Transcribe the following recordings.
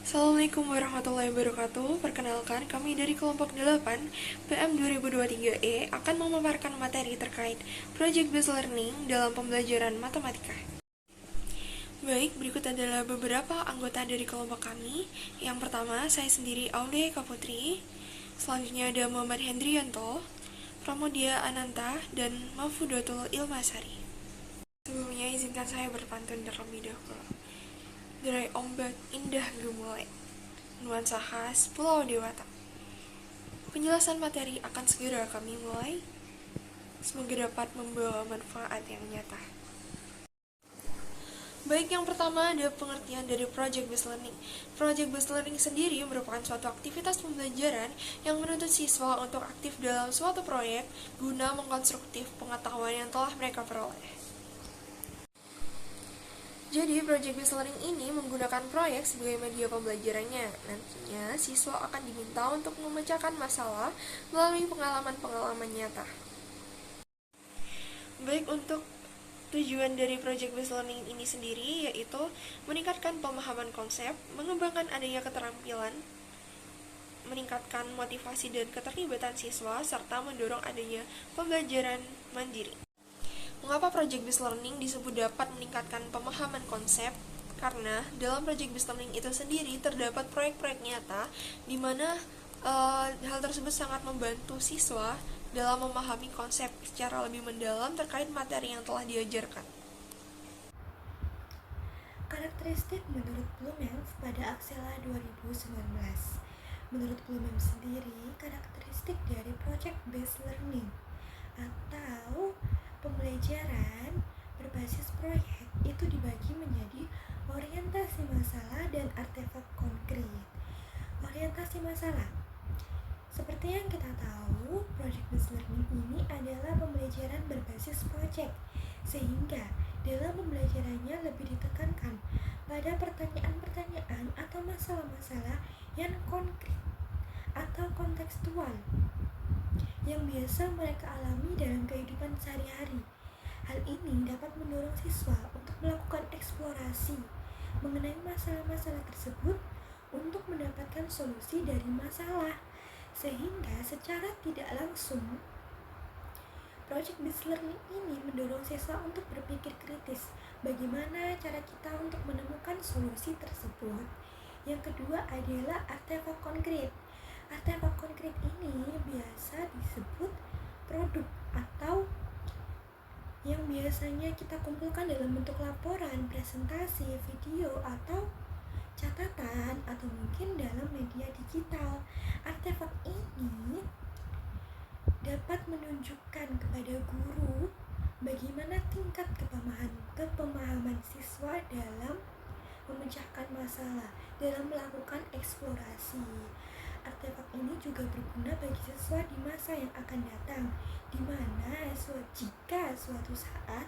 Assalamualaikum warahmatullahi wabarakatuh. Perkenalkan, kami dari kelompok 8 PM 2023E akan memaparkan materi terkait Project Based Learning dalam pembelajaran matematika. Baik, berikut adalah beberapa anggota dari kelompok kami. Yang pertama, saya sendiri Aude Eka Putri. Selanjutnya ada Muhammad Hendrianto, Pramodia Ananta, dan Mahfudatul Ilmasari. Sebelumnya izinkan saya berpantun terlebih dahulu. Derai ombak indah gemulai, nuansa khas Pulau Dewata. Penjelasan materi akan segera kami mulai. Semoga dapat membawa manfaat yang nyata. Baik, yang pertama ada pengertian dari Project Based Learning. Project Based Learning sendiri merupakan suatu aktivitas pembelajaran yang menuntut siswa untuk aktif dalam suatu proyek guna mengkonstruktif pengetahuan yang telah mereka peroleh. Jadi, Project Based Learning ini menggunakan proyek sebagai media pembelajarannya. Nantinya, siswa akan diminta untuk memecahkan masalah melalui pengalaman-pengalaman nyata. Baik, untuk tujuan dari Project Based Learning ini sendiri yaitu meningkatkan pemahaman konsep, mengembangkan adanya keterampilan, meningkatkan motivasi dan keterlibatan siswa, serta mendorong adanya pembelajaran mandiri. Mengapa Project Based Learning disebut dapat meningkatkan pemahaman konsep? Karena dalam Project Based Learning itu sendiri terdapat proyek-proyek nyata di mana hal tersebut sangat membantu siswa dalam memahami konsep secara lebih mendalam terkait materi yang telah diajarkan. Karakteristik menurut Bloomens pada Aksela 2019. Menurut Bloomens sendiri, karakteristik dari Project Based Learning atau pembelajaran berbasis proyek itu dibagi menjadi orientasi masalah dan artefak konkret. Orientasi masalah, seperti yang kita tahu, Project Based Learning ini adalah pembelajaran berbasis proyek, sehingga dalam pembelajarannya lebih ditekankan pada pertanyaan-pertanyaan atau masalah-masalah yang konkret atau kontekstual yang biasa mereka alami dalam kehidupan sehari-hari. Hal ini dapat mendorong siswa untuk melakukan eksplorasi mengenai masalah-masalah tersebut untuk mendapatkan solusi dari masalah, sehingga secara tidak langsung Project Based Learning ini mendorong siswa untuk berpikir kritis bagaimana cara kita untuk menemukan solusi tersebut. Yang kedua adalah artefak konkret. Artefak konkret ini biasa disebut produk atau yang biasanya kita kumpulkan dalam bentuk laporan, presentasi, video, atau catatan, atau mungkin dalam media digital. Artefak ini dapat menunjukkan kepada guru bagaimana tingkat kepemahaman siswa dalam memecahkan masalah, dalam melakukan eksplorasi. Artefak ini juga berguna bagi siswa di masa yang akan datang, di mana jika suatu saat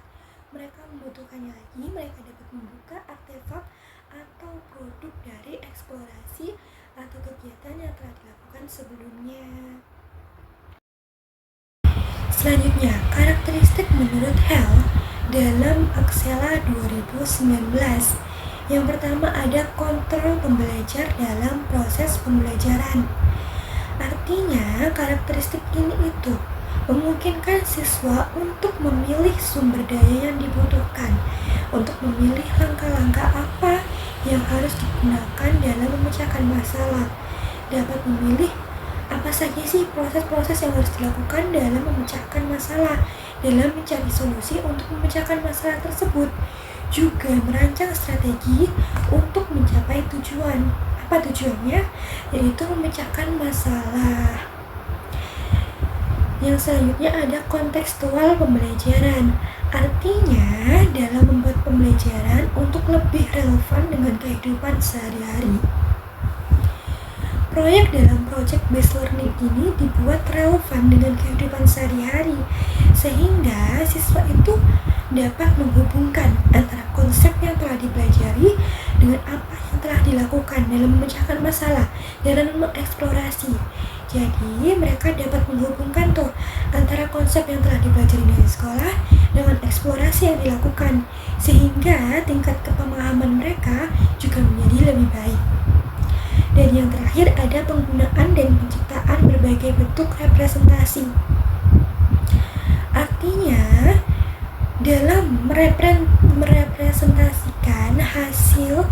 mereka membutuhkannya lagi, mereka dapat membuka artefak atau produk dari eksplorasi atau kegiatan yang telah dilakukan sebelumnya. Selanjutnya, karakteristik menurut Hell dalam Aksela 2019. Yang pertama ada kontrol pembelajar dalam proses pembelajaran. Artinya, karakteristik ini itu memungkinkan siswa untuk memilih sumber daya yang dibutuhkan, untuk memilih langkah-langkah apa yang harus digunakan dalam memecahkan masalah, dapat memilih apa saja sih proses-proses yang harus dilakukan dalam memecahkan masalah, dalam mencari solusi untuk memecahkan masalah tersebut, juga merancang strategi untuk mencapai tujuan. Apa tujuannya? Yaitu memecahkan masalah. Yang selanjutnya ada kontekstual pembelajaran. Artinya dalam membuat pembelajaran untuk lebih relevan dengan kehidupan sehari-hari. Proyek dalam Project Based Learning ini dibuat relevan dengan kehidupan sehari-hari, sehingga siswa itu dapat menghubungkan antara konsep yang telah dipelajari dengan apa yang telah dilakukan dalam memecahkan masalah, dalam mengeksplorasi. Jadi mereka dapat menghubungkan tuh antara konsep yang telah dipelajari di sekolah dengan eksplorasi yang dilakukan, sehingga tingkat kepemahaman mereka juga menjadi lebih baik. yang terakhir ada penggunaan dan penciptaan berbagai bentuk representasi. Artinya, dalam merepresentasikan hasil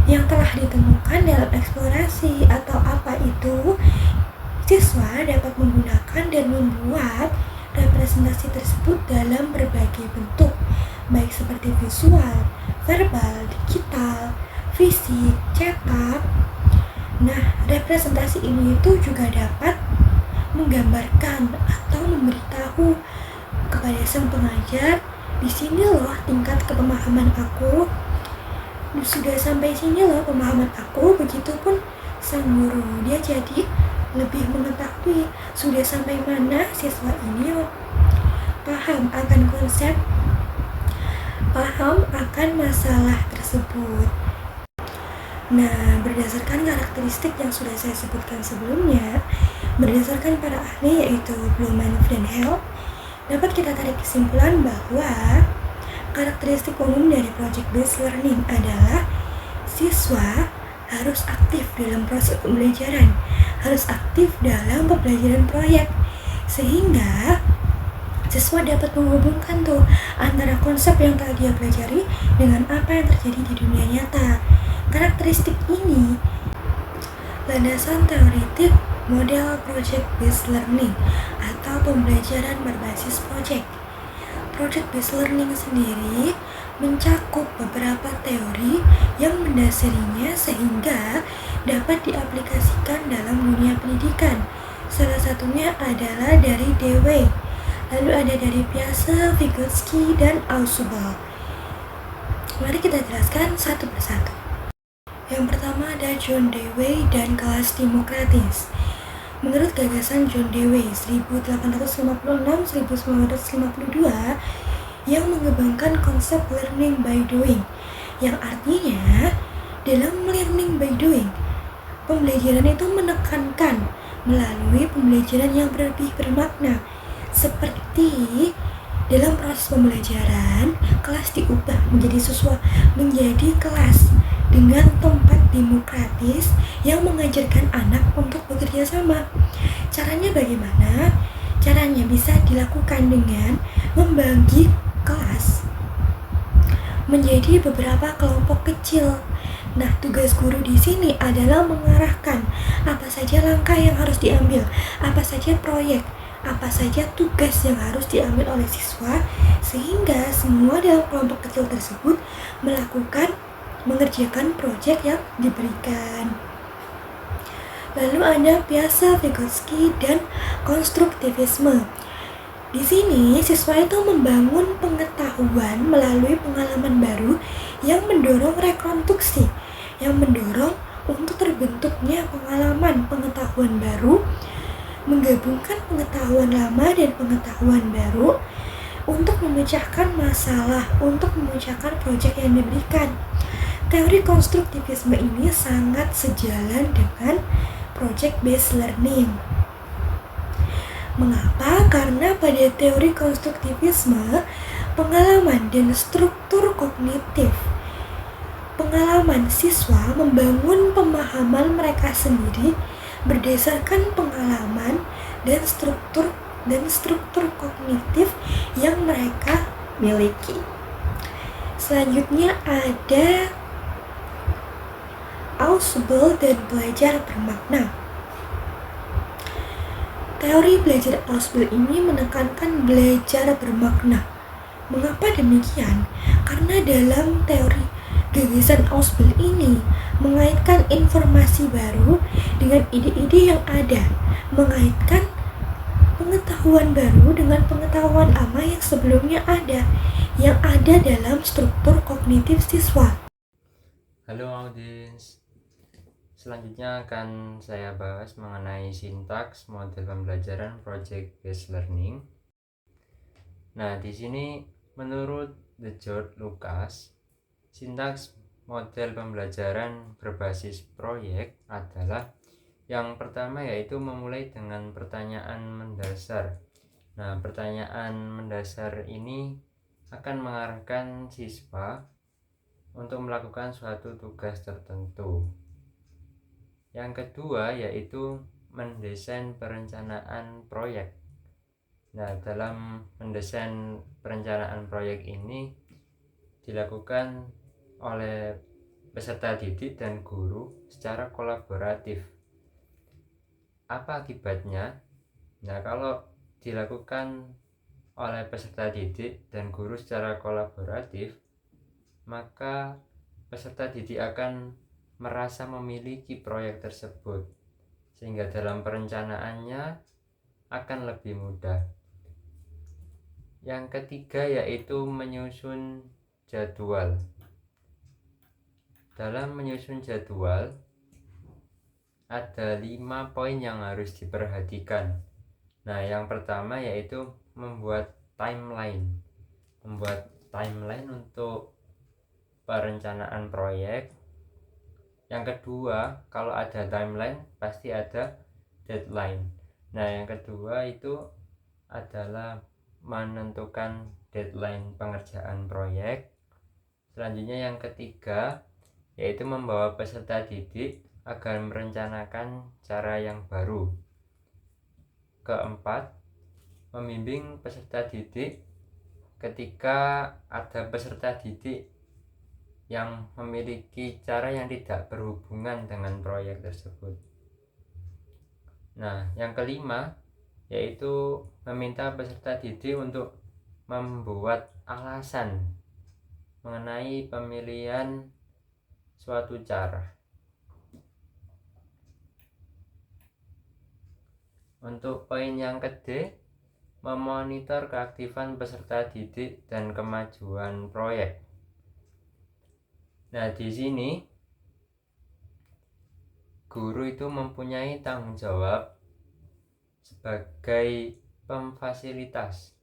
yang telah ditemukan dalam eksplorasi atau apa itu, siswa dapat menggunakan dan membuat representasi tersebut dalam berbagai bentuk, baik seperti visual, verbal, digital, fisik, cetak. Nah, representasi ini itu juga dapat menggambarkan atau memberitahu kepada sang pengajar, di sini loh tingkat kepemahaman aku, sudah sampai sini loh pemahaman aku. Begitupun sang guru, dia jadi lebih mengetahui sudah sampai mana siswa ini paham akan konsep, paham akan masalah tersebut. Nah, berdasarkan karakteristik yang sudah saya sebutkan sebelumnya, berdasarkan para ahli yaitu Blumenf dan Held, dapat kita tarik kesimpulan bahwa karakteristik umum dari project based learning adalah siswa harus aktif dalam proses pembelajaran, harus aktif dalam pembelajaran proyek, sehingga siswa dapat menghubungkan tuh antara konsep yang telah dia pelajari dengan apa yang terjadi di dunia nyata. Karakteristik ini landasan teoritik model project based learning atau pembelajaran berbasis project. Project based learning sendiri mencakup beberapa teori yang mendasarinya sehingga dapat diaplikasikan dalam dunia pendidikan. Salah satunya adalah dari Dewey, lalu ada dari Piaget, Vygotsky, dan Ausubel. Mari kita jelaskan satu persatu. Yang pertama ada John Dewey dan kelas demokratis. Menurut gagasan John Dewey 1856-1952 yang mengembangkan konsep learning by doing, yang artinya dalam learning by doing, pembelajaran itu menekankan melalui pembelajaran yang lebih bermakna. Seperti dalam proses pembelajaran, kelas diubah menjadi kelas dengan tempat demokratis yang mengajarkan anak untuk bekerja sama. Caranya bagaimana? Caranya bisa dilakukan dengan membagi kelas menjadi beberapa kelompok kecil. Nah, tugas guru di sini adalah mengarahkan apa saja langkah yang harus diambil, apa saja proyek, apa saja tugas yang harus diambil oleh siswa, sehingga semua dalam kelompok kecil tersebut mengerjakan proyek yang diberikan. Lalu ada Piaget, Vygotsky, dan konstruktivisme. Di sini siswa itu membangun pengetahuan melalui pengalaman baru yang mendorong rekonstruksi, yang mendorong untuk terbentuknya pengetahuan baru, menggabungkan pengetahuan lama dan pengetahuan baru untuk memecahkan masalah, untuk memecahkan proyek yang diberikan. Teori konstruktivisme ini sangat sejalan dengan project based learning. Mengapa? Karena pada teori konstruktivisme, pengalaman dan struktur kognitif, pengalaman siswa membangun pemahaman mereka sendiri berdasarkan pengalaman dan struktur kognitif yang mereka miliki. Selanjutnya ada Ausubel dan belajar bermakna. Teori belajar Ausubel ini menekankan belajar bermakna. Mengapa demikian? Karena dalam teori gagasan Ausubel ini mengaitkan informasi baru dengan ide-ide yang ada, mengaitkan pengetahuan baru dengan pengetahuan lama yang sebelumnya ada, yang ada dalam struktur kognitif siswa. Halo audiens, selanjutnya akan saya bahas mengenai sintaks model pembelajaran project based learning. Nah, di sini menurut The George Lucas, sintaks model pembelajaran berbasis proyek adalah yang pertama yaitu memulai dengan pertanyaan mendasar. Nah, pertanyaan mendasar ini akan mengarahkan siswa untuk melakukan suatu tugas tertentu. Yang kedua yaitu mendesain perencanaan proyek. Nah, dalam mendesain perencanaan proyek ini dilakukan oleh peserta didik dan guru secara kolaboratif. Apa akibatnya? Nah, kalau dilakukan oleh peserta didik dan guru secara kolaboratif, maka peserta didik akan merasa memiliki proyek tersebut, sehingga dalam perencanaannya akan lebih mudah. Yang ketiga yaitu menyusun jadwal. Dalam menyusun jadwal ada 5 poin yang harus diperhatikan. Nah, yang pertama yaitu membuat timeline. Membuat timeline untuk perencanaan proyek. Yang kedua, kalau ada timeline pasti ada deadline. Nah, yang kedua itu adalah menentukan deadline pengerjaan proyek. Selanjutnya yang ketiga yaitu membawa peserta didik agar merencanakan cara yang baru. Keempat, membimbing peserta didik ketika ada peserta didik yang memiliki cara yang tidak berhubungan dengan proyek tersebut. Nah, yang kelima yaitu meminta peserta didik untuk membuat alasan mengenai pemilihan suatu cara. Untuk poin yang kedua, memonitor keaktifan peserta didik dan kemajuan proyek. Nah, di sini guru itu mempunyai tanggung jawab sebagai pemfasilitas.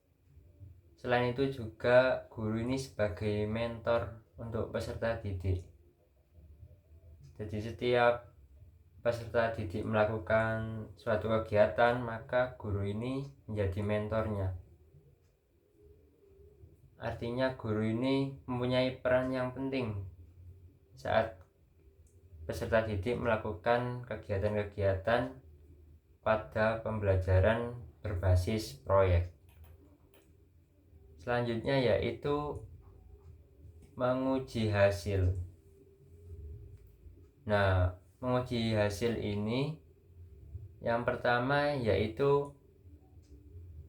Selain itu juga guru ini sebagai mentor untuk peserta didik. Jadi setiap peserta didik melakukan suatu kegiatan, maka guru ini menjadi mentornya. Artinya guru ini mempunyai peran yang penting saat peserta didik melakukan kegiatan-kegiatan pada pembelajaran berbasis proyek. Selanjutnya yaitu menguji hasil. Nah, menguji hasil ini yang pertama yaitu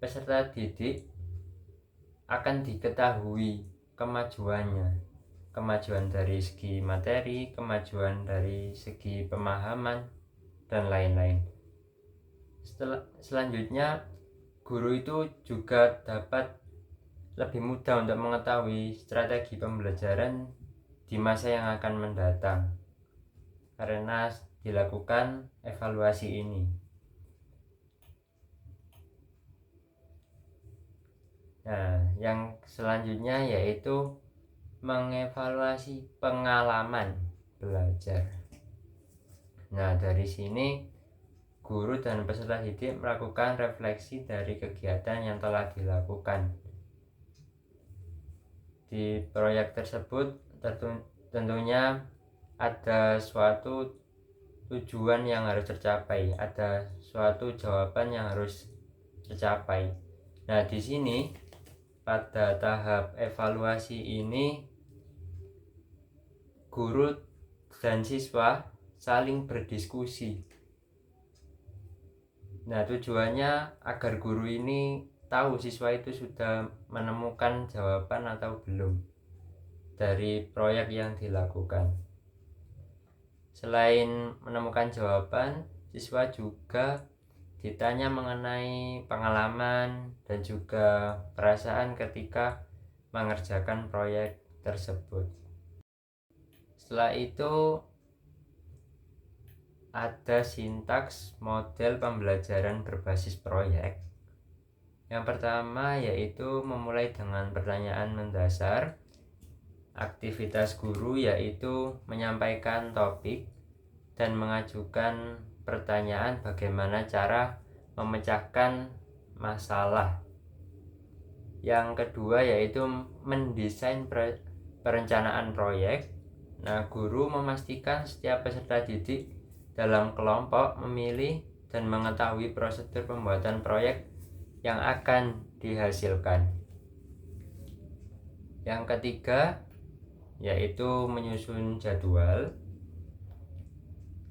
peserta didik akan diketahui kemajuannya. Kemajuan dari segi materi, kemajuan dari segi pemahaman, dan lain-lain. Selanjutnya, guru itu juga dapat lebih mudah untuk mengetahui strategi pembelajaran di masa yang akan mendatang karena dilakukan evaluasi ini. Nah, yang selanjutnya yaitu mengevaluasi pengalaman belajar. Nah, dari sini guru dan peserta didik melakukan refleksi dari kegiatan yang telah dilakukan. Di proyek tersebut tentunya ada suatu tujuan yang harus tercapai, ada suatu jawaban yang harus tercapai. Nah, di sini pada tahap evaluasi ini guru dan siswa saling berdiskusi. Nah, tujuannya agar guru ini tahu siswa itu sudah menemukan jawaban atau belum dari proyek yang dilakukan. Selain menemukan jawaban, siswa juga ditanya mengenai pengalaman dan juga perasaan ketika mengerjakan proyek tersebut. Setelah itu ada sintaks model pembelajaran berbasis proyek. Yang pertama yaitu memulai dengan pertanyaan mendasar. Aktivitas guru yaitu menyampaikan topik dan mengajukan pertanyaan bagaimana cara memecahkan masalah. Yang kedua yaitu mendesain perencanaan proyek. Nah, guru memastikan setiap peserta didik dalam kelompok memilih dan mengetahui prosedur pembuatan proyek yang akan dihasilkan. Yang ketiga yaitu menyusun jadwal.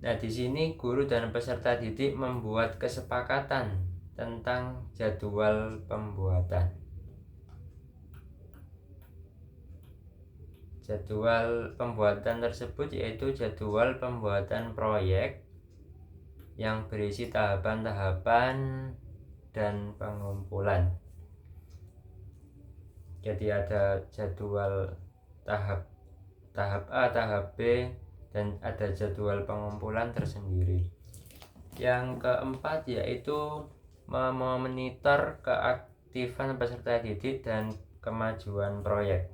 Nah, di sini guru dan peserta didik membuat kesepakatan tentang jadwal pembuatan. Jadwal pembuatan tersebut yaitu jadwal pembuatan proyek yang berisi tahapan-tahapan dan pengumpulan. Jadi ada jadwal tahap A, tahap B, dan ada jadwal pengumpulan tersendiri. Yang keempat yaitu memonitor keaktifan peserta didik dan kemajuan proyek.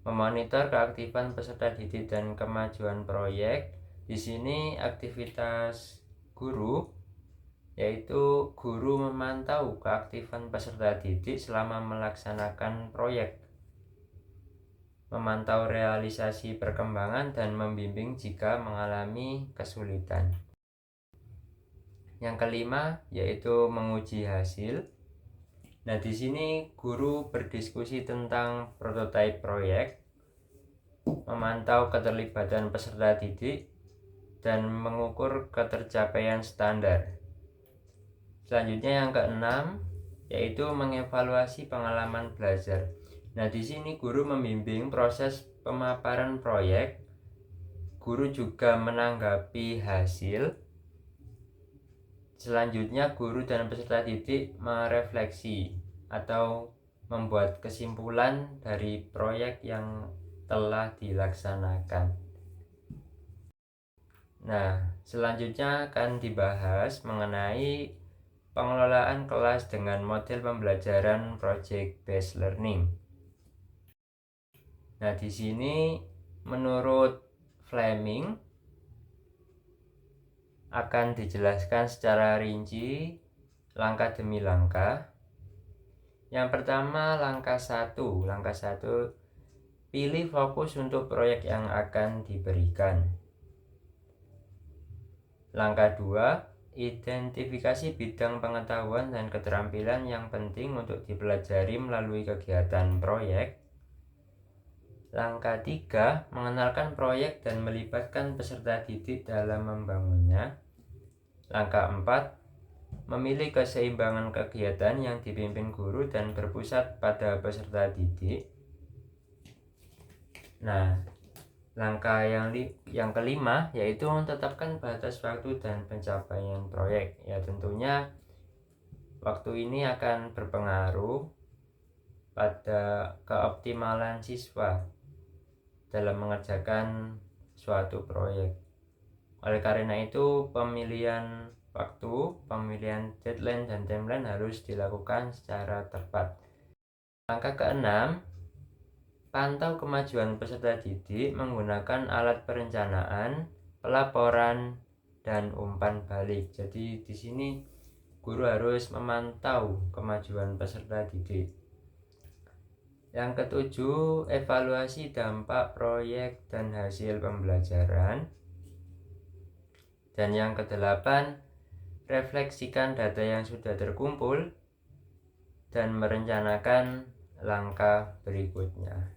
Memonitor keaktifan peserta didik dan kemajuan proyek. Di sini aktivitas guru yaitu guru memantau keaktifan peserta didik selama melaksanakan proyek, memantau realisasi perkembangan dan membimbing jika mengalami kesulitan. Yang kelima yaitu menguji hasil. Nah, di sini guru berdiskusi tentang prototipe proyek, memantau keterlibatan peserta didik, dan mengukur ketercapaian standar. Selanjutnya yang keenam yaitu mengevaluasi pengalaman belajar. Nah, di sini guru membimbing proses pemaparan proyek. Guru juga menanggapi hasil. Selanjutnya guru dan peserta didik merefleksi atau membuat kesimpulan dari proyek yang telah dilaksanakan. Nah, selanjutnya akan dibahas mengenai pengelolaan kelas dengan model pembelajaran project based learning. Nah, di sini menurut Fleming akan dijelaskan secara rinci langkah demi langkah. Yang pertama, langkah 1. Langkah 1, pilih fokus untuk proyek yang akan diberikan. Langkah 2, identifikasi bidang pengetahuan dan keterampilan yang penting untuk dipelajari melalui kegiatan proyek. Langkah 3, mengenalkan proyek dan melibatkan peserta didik dalam membangunnya. Langkah 4, memilih keseimbangan kegiatan yang dipimpin guru dan berpusat pada peserta didik. Nah, langkah yang kelima yaitu menetapkan batas waktu dan pencapaian proyek. Ya, tentunya waktu ini akan berpengaruh pada keoptimalan siswa dalam mengerjakan suatu proyek. Oleh karena itu, pemilihan waktu, pemilihan deadline dan timeline harus dilakukan secara tepat. Langkah keenam, pantau kemajuan peserta didik menggunakan alat perencanaan, pelaporan, dan umpan balik. Jadi di sini guru harus memantau kemajuan peserta didik. Yang ketujuh, evaluasi dampak proyek dan hasil pembelajaran. Dan yang kedelapan, refleksikan data yang sudah terkumpul dan merencanakan langkah berikutnya.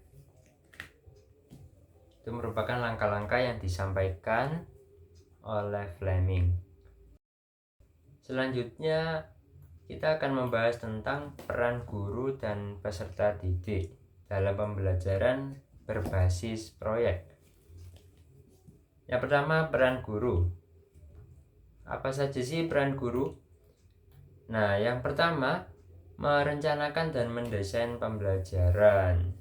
Itu merupakan langkah-langkah yang disampaikan oleh Fleming. Selanjutnya kita akan membahas tentang peran guru dan peserta didik dalam pembelajaran berbasis proyek. Yang pertama, peran guru. Apa saja sih peran guru? Nah, yang pertama, merencanakan dan mendesain pembelajaran.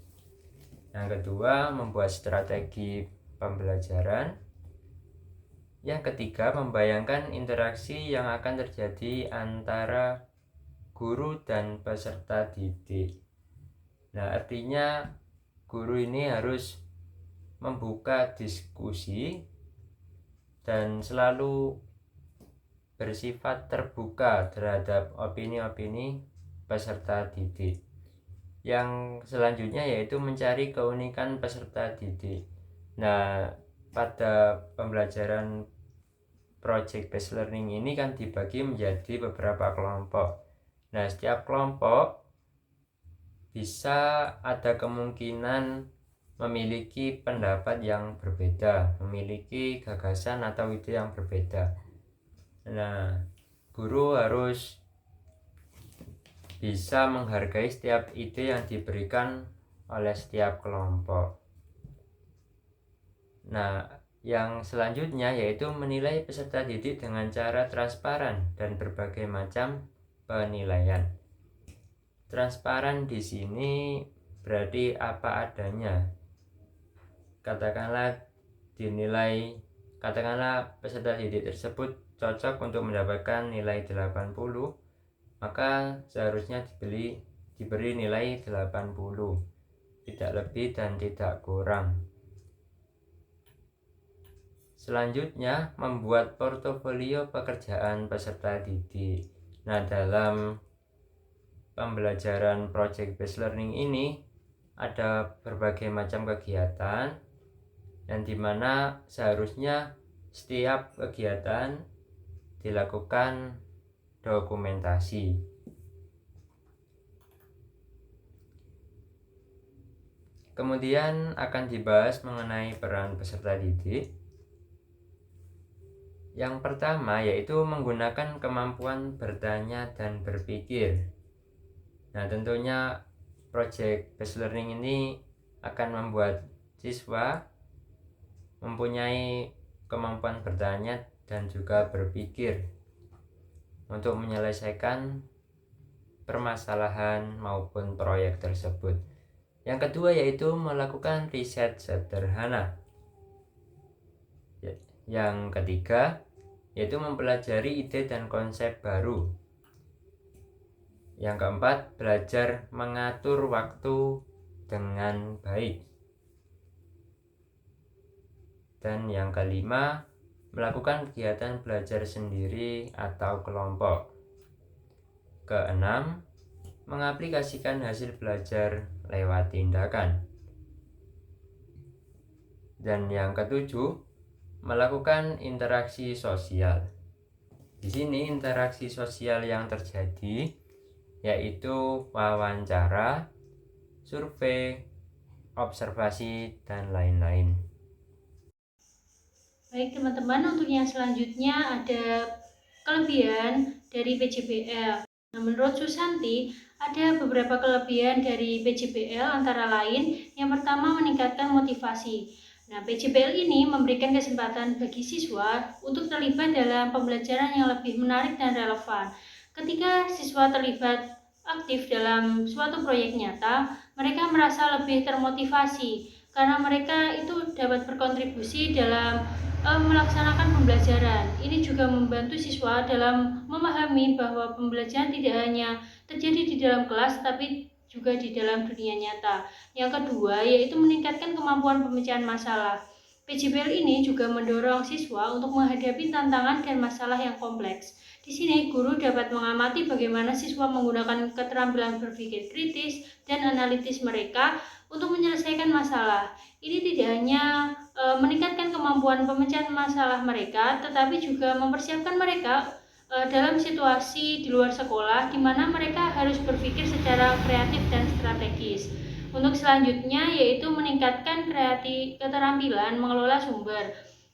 Yang kedua, membuat strategi pembelajaran. Yang ketiga, membayangkan interaksi yang akan terjadi antara guru dan peserta didik. Nah, artinya guru ini harus membuka diskusi dan selalu bersifat terbuka terhadap opini-opini peserta didik. Yang selanjutnya yaitu mencari keunikan peserta didik. Nah, pada pembelajaran project based learning ini kan dibagi menjadi beberapa kelompok. Nah, setiap kelompok bisa ada kemungkinan memiliki pendapat yang berbeda, memiliki gagasan atau ide yang berbeda. Nah, guru harus bisa menghargai setiap ide yang diberikan oleh setiap kelompok. Nah, yang selanjutnya yaitu menilai peserta didik dengan cara transparan dan berbagai macam penilaian. Transparan di sini berarti apa adanya. Katakanlah peserta didik tersebut cocok untuk mendapatkan nilai 80, maka seharusnya diberi nilai 80, tidak lebih dan tidak kurang. Selanjutnya, membuat portofolio pekerjaan peserta didik. Nah, dalam pembelajaran project based learning ini ada berbagai macam kegiatan dan dimana seharusnya setiap kegiatan dilakukan dokumentasi. Kemudian akan dibahas mengenai peran peserta didik. Yang pertama yaitu menggunakan kemampuan bertanya dan berpikir. Nah, tentunya project based learning ini akan membuat siswa mempunyai kemampuan bertanya dan juga berpikir untuk menyelesaikan permasalahan maupun proyek tersebut. Yang kedua yaitu melakukan riset sederhana. Yang ketiga yaitu mempelajari ide dan konsep baru. Yang keempat, belajar mengatur waktu dengan baik. Dan yang kelima, melakukan kegiatan belajar sendiri atau kelompok. Keenam, mengaplikasikan hasil belajar lewat tindakan. Dan yang ketujuh, melakukan interaksi sosial. Di sini interaksi sosial yang terjadi yaitu wawancara, survei, observasi, dan lain-lain. Baik teman-teman, untuk yang selanjutnya ada kelebihan dari PJBL. Nah, menurut Susanti, ada beberapa kelebihan dari PJBL antara lain yang pertama meningkatkan motivasi. Nah, PJBL ini memberikan kesempatan bagi siswa untuk terlibat dalam pembelajaran yang lebih menarik dan relevan. Ketika siswa terlibat aktif dalam suatu proyek nyata, mereka merasa lebih termotivasi karena mereka itu dapat berkontribusi dalam melaksanakan pembelajaran. Ini juga membantu siswa dalam memahami bahwa pembelajaran tidak hanya terjadi di dalam kelas, tapi juga di dalam dunia nyata. Yang kedua, yaitu meningkatkan kemampuan pemecahan masalah. PJBL ini juga mendorong siswa untuk menghadapi tantangan dan masalah yang kompleks. Di sini, guru dapat mengamati bagaimana siswa menggunakan keterampilan berpikir kritis dan analitis mereka untuk menyelesaikan masalah. Ini tidak hanya meningkatkan kemampuan pemecahan masalah mereka, tetapi juga mempersiapkan mereka dalam situasi di luar sekolah di mana mereka harus berpikir secara kreatif dan strategis. Untuk selanjutnya yaitu meningkatkan keterampilan mengelola sumber.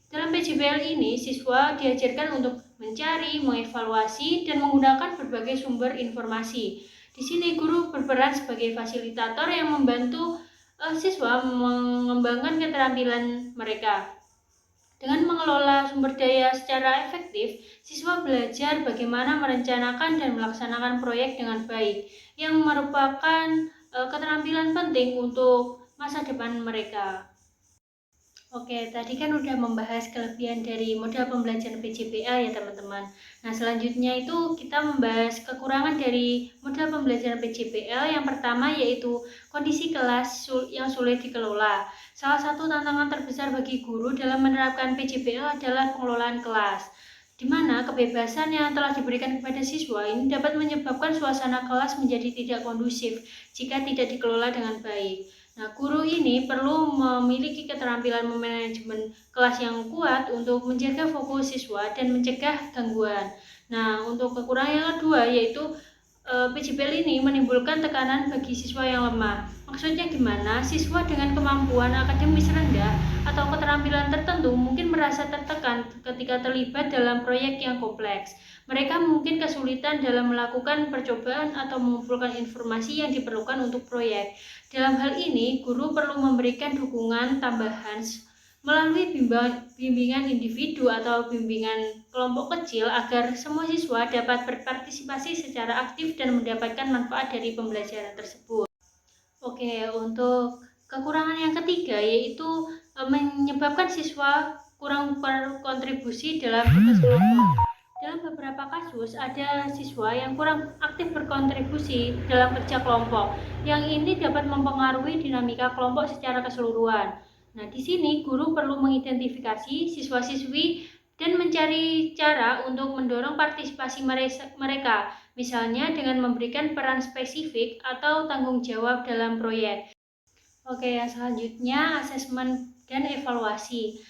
Dalam PJBL ini, siswa diajarkan untuk mencari, mengevaluasi, dan menggunakan berbagai sumber informasi. Di sini guru berperan sebagai fasilitator yang membantu siswa mengembangkan keterampilan mereka. Dengan mengelola sumber daya secara efektif, siswa belajar bagaimana merencanakan dan melaksanakan proyek dengan baik, yang merupakan keterampilan penting untuk masa depan mereka. Oke, tadi kan udah membahas kelebihan dari model pembelajaran PJBL ya teman-teman. Nah, selanjutnya itu kita membahas kekurangan dari model pembelajaran PJBL. Yang pertama yaitu kondisi kelas yang sulit dikelola. Salah satu tantangan terbesar bagi guru dalam menerapkan PJBL adalah pengelolaan kelas, di mana kebebasan yang telah diberikan kepada siswa ini dapat menyebabkan suasana kelas menjadi tidak kondusif jika tidak dikelola dengan baik. Nah, guru ini perlu memiliki keterampilan manajemen kelas yang kuat untuk menjaga fokus siswa dan mencegah gangguan. Nah, untuk kekurangan yang kedua yaitu PJBL ini menimbulkan tekanan bagi siswa yang lemah. Maksudnya gimana? Siswa dengan kemampuan akademis rendah atau keterampilan tertentu mungkin merasa tertekan ketika terlibat dalam proyek yang kompleks. Mereka mungkin kesulitan dalam melakukan percobaan atau mengumpulkan informasi yang diperlukan untuk proyek. Dalam hal ini, guru perlu memberikan dukungan tambahan melalui bimbingan individu atau bimbingan kelompok kecil agar semua siswa dapat berpartisipasi secara aktif dan mendapatkan manfaat dari pembelajaran tersebut. Oke, untuk kekurangan yang ketiga yaitu menyebabkan siswa kurang berkontribusi dalam tugas kelompok. Dalam beberapa kasus, ada siswa yang kurang aktif berkontribusi dalam kerja kelompok. Yang ini dapat mempengaruhi dinamika kelompok secara keseluruhan. Nah, di sini guru perlu mengidentifikasi siswa-siswi dan mencari cara untuk mendorong partisipasi mereka, misalnya dengan memberikan peran spesifik atau tanggung jawab dalam proyek. Oke, yang selanjutnya asesmen dan evaluasi.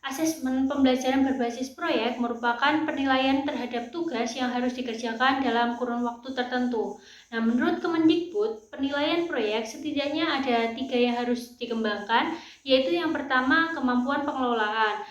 Asesmen pembelajaran berbasis proyek merupakan penilaian terhadap tugas yang harus dikerjakan dalam kurun waktu tertentu. Nah, menurut Kemendikbud, penilaian proyek setidaknya ada 3 yang harus dikembangkan, yaitu yang pertama, kemampuan pengelolaan.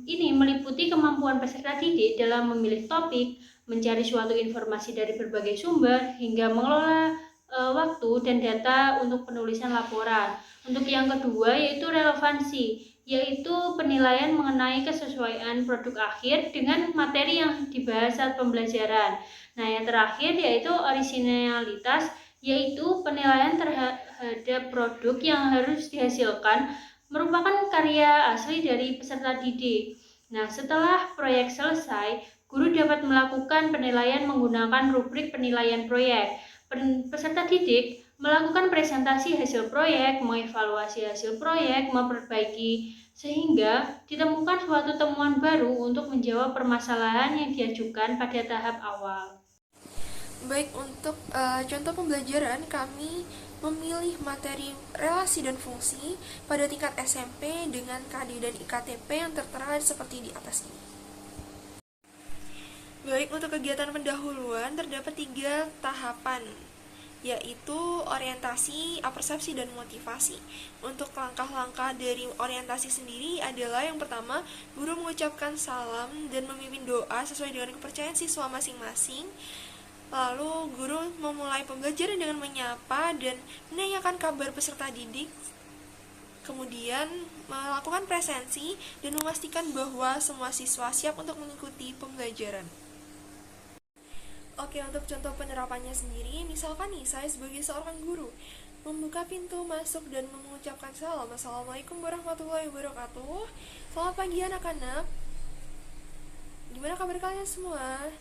Ini meliputi kemampuan peserta didik dalam memilih topik, mencari suatu informasi dari berbagai sumber, hingga mengelola waktu dan data untuk penulisan laporan. Untuk yang kedua, yaitu relevansi, yaitu penilaian mengenai kesesuaian produk akhir dengan materi yang dibahas saat pembelajaran. Nah, yang terakhir yaitu orisinalitas, yaitu penilaian terhadap produk yang harus dihasilkan merupakan karya asli dari peserta didik. Nah, setelah proyek selesai, guru dapat melakukan penilaian menggunakan rubrik penilaian proyek. Peserta didik melakukan presentasi hasil proyek, mengevaluasi hasil proyek, memperbaiki sehingga ditemukan suatu temuan baru untuk menjawab permasalahan yang diajukan pada tahap awal. Baik, untuk contoh pembelajaran, kami memilih materi relasi dan fungsi pada tingkat SMP dengan KD dan IKTP yang tertera seperti di atas ini. Baik, untuk kegiatan pendahuluan terdapat 3 tahapan, yaitu orientasi, apersepsi, dan motivasi. Untuk langkah-langkah dari orientasi sendiri adalah yang pertama, guru mengucapkan salam dan memimpin doa sesuai dengan kepercayaan siswa masing-masing. Lalu guru memulai pembelajaran dengan menyapa dan menanyakan kabar peserta didik. Kemudian melakukan presensi dan memastikan bahwa semua siswa siap untuk mengikuti pembelajaran. Oke, untuk contoh penerapannya sendiri, misalkan nih, saya sebagai seorang guru membuka pintu masuk dan mengucapkan salam. Assalamualaikum warahmatullahi wabarakatuh. Selamat pagi anak-anak. Gimana kabar kalian semua?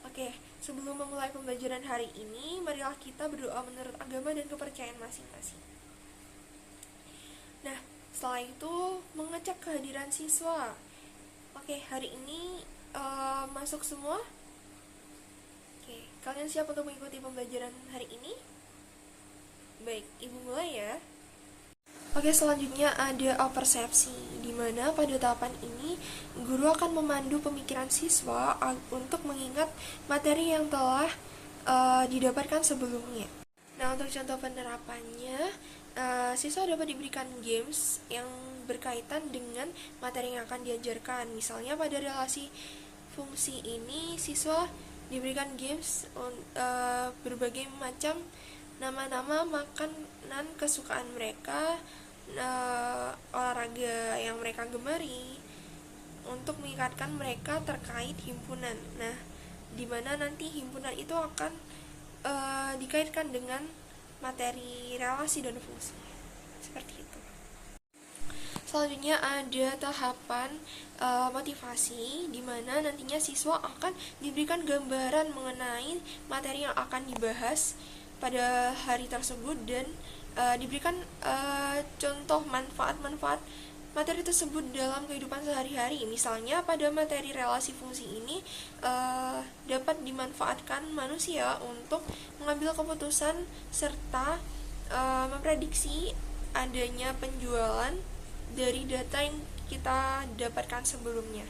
Oke, sebelum memulai pembelajaran hari ini, marilah kita berdoa menurut agama dan kepercayaan masing-masing. Nah, setelah itu mengecek kehadiran siswa. Oke, hari ini masuk semua? Oke, kalian siap untuk mengikuti pembelajaran hari ini? Baik, ibu mulai ya. Oke, selanjutnya ada apersepsi, di mana pada tahapan ini guru akan memandu pemikiran siswa untuk mengingat materi yang telah didapatkan sebelumnya. Nah, untuk contoh penerapannya, siswa dapat diberikan games yang berkaitan dengan materi yang akan diajarkan. Misalnya pada relasi fungsi ini, siswa diberikan games berbagai macam nama-nama makanan kesukaan mereka, olahraga yang mereka gemari, untuk mengikatkan mereka terkait himpunan. Nah, di mana nanti himpunan itu akan dikaitkan dengan materi relasi dan fungsi. Seperti itu. Selanjutnya ada tahapan motivasi, di mana nantinya siswa akan diberikan gambaran mengenai materi yang akan dibahas pada hari tersebut dan diberikan contoh manfaat-manfaat materi tersebut dalam kehidupan sehari-hari. Misalnya pada materi relasi fungsi ini dapat dimanfaatkan manusia untuk mengambil keputusan serta memprediksi adanya penjualan dari data yang kita dapatkan sebelumnya.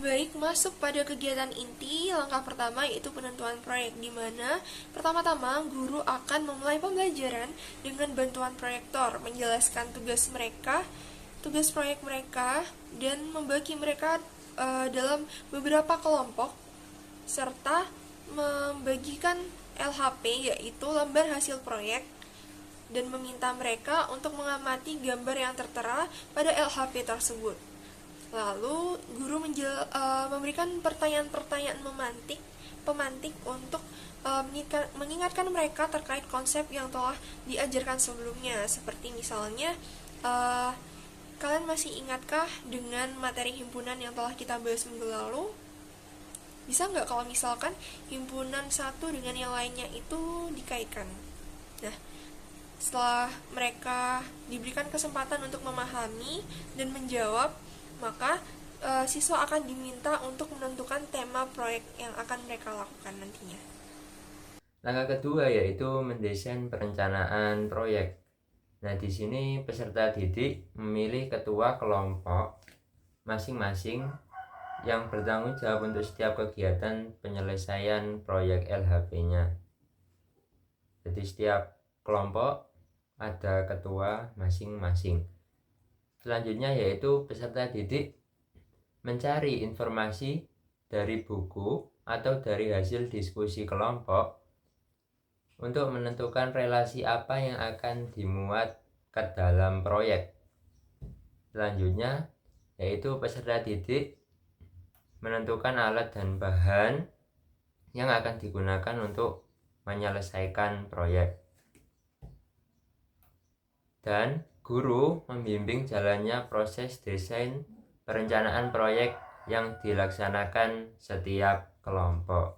Baik, masuk pada kegiatan inti, langkah pertama yaitu penentuan proyek, di mana pertama-tama guru akan memulai pembelajaran dengan bantuan proyektor, menjelaskan tugas proyek mereka, dan membagi mereka dalam beberapa kelompok, serta membagikan LHP yaitu lembar hasil proyek, dan meminta mereka untuk mengamati gambar yang tertera pada LHP tersebut. Lalu guru memberikan pertanyaan-pertanyaan pemantik untuk mengingatkan mereka terkait konsep yang telah diajarkan sebelumnya. Seperti misalnya, kalian masih ingatkah dengan materi himpunan yang telah kita bahas minggu lalu? Bisa nggak kalau misalkan himpunan satu dengan yang lainnya itu dikaitkan? Nah, setelah mereka diberikan kesempatan untuk memahami dan menjawab, maka siswa akan diminta untuk menentukan tema proyek yang akan mereka lakukan nantinya. Langkah kedua yaitu mendesain perencanaan proyek. Nah, di sini peserta didik memilih ketua kelompok masing-masing yang bertanggung jawab untuk setiap kegiatan penyelesaian proyek LHP-nya. Jadi setiap kelompok ada ketua masing-masing. Selanjutnya yaitu peserta didik mencari informasi dari buku atau dari hasil diskusi kelompok untuk menentukan relasi apa yang akan dimuat ke dalam proyek. Selanjutnya yaitu peserta didik menentukan alat dan bahan yang akan digunakan untuk menyelesaikan proyek. Dan guru membimbing jalannya proses desain perencanaan proyek yang dilaksanakan setiap kelompok.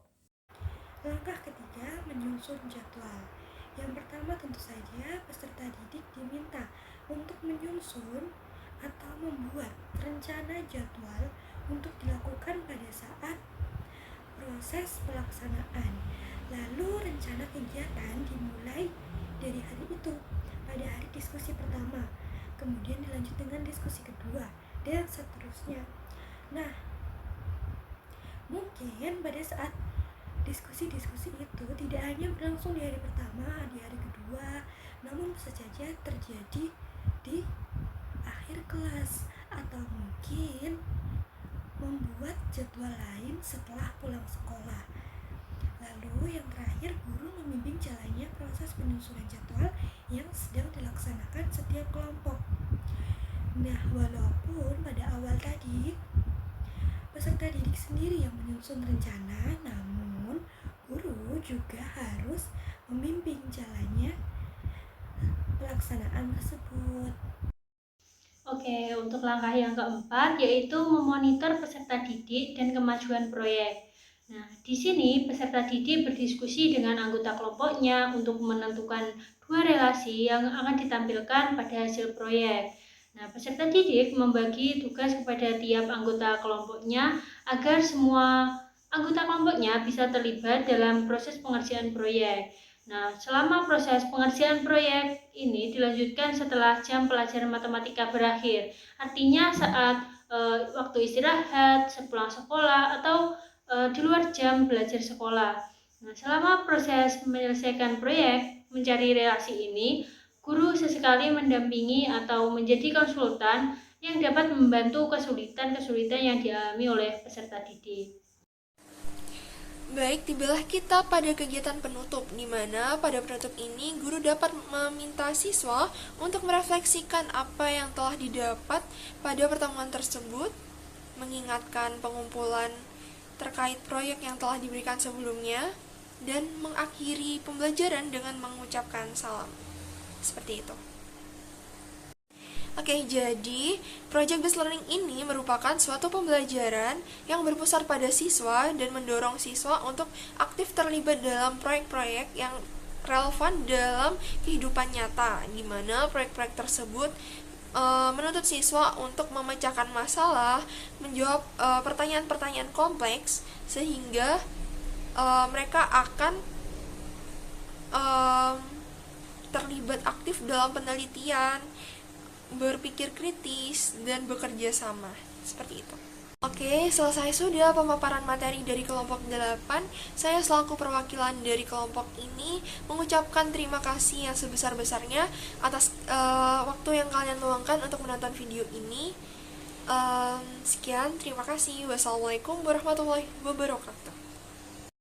Langkah ketiga, menyusun jadwal. Yang pertama tentu saja peserta didik diminta untuk menyusun atau membuat rencana jadwal untuk dilakukan pada saat proses pelaksanaan. Lalu rencana kegiatan dimulai dari hari itu, pada hari diskusi pertama, kemudian dilanjut dengan diskusi kedua, dan seterusnya. Nah, mungkin pada saat diskusi-diskusi itu tidak hanya berlangsung di hari pertama, di hari kedua, namun bisa saja terjadi di akhir kelas, atau mungkin membuat jadwal lain setelah pulang sekolah. Lalu yang terakhir, guru membimbing jalannya proses penyusunan jadwal yang sedang dilaksanakan setiap kelompok. Nah, walaupun pada awal tadi peserta didik sendiri yang menyusun rencana, namun guru juga harus membimbing jalannya pelaksanaan tersebut. Oke, untuk langkah yang keempat yaitu memonitor peserta didik dan kemajuan proyek. Nah, di sini peserta didik berdiskusi dengan anggota kelompoknya untuk menentukan dua relasi yang akan ditampilkan pada hasil proyek. Nah, peserta didik membagi tugas kepada tiap anggota kelompoknya agar semua anggota kelompoknya bisa terlibat dalam proses pengerjaan proyek. Nah, selama proses pengerjaan proyek ini dilanjutkan setelah jam pelajaran matematika berakhir. Artinya saat waktu istirahat, sepulang sekolah, atau di luar jam belajar sekolah. Nah, selama proses menyelesaikan proyek mencari relasi ini, guru sesekali mendampingi atau menjadi konsultan yang dapat membantu kesulitan-kesulitan yang dialami oleh peserta didik. Baik, tibalah kita pada kegiatan penutup, di mana pada penutup ini guru dapat meminta siswa untuk merefleksikan apa yang telah didapat pada pertemuan tersebut, mengingatkan pengumpulan terkait proyek yang telah diberikan sebelumnya, dan mengakhiri pembelajaran dengan mengucapkan salam. Seperti itu. Oke, jadi Project Based Learning ini merupakan suatu pembelajaran yang berpusat pada siswa dan mendorong siswa untuk aktif terlibat dalam proyek-proyek yang relevan dalam kehidupan nyata, di mana proyek-proyek tersebut menuntut siswa untuk memecahkan masalah, menjawab pertanyaan-pertanyaan kompleks, sehingga mereka akan terlibat aktif dalam penelitian, berpikir kritis, dan bekerja sama. Seperti itu. Oke, selesai sudah pemaparan materi dari kelompok 8. Saya selaku perwakilan dari kelompok ini mengucapkan terima kasih yang sebesar-besarnya atas waktu yang kalian luangkan untuk menonton video ini. Sekian, terima kasih. Wassalamualaikum warahmatullahi wabarakatuh.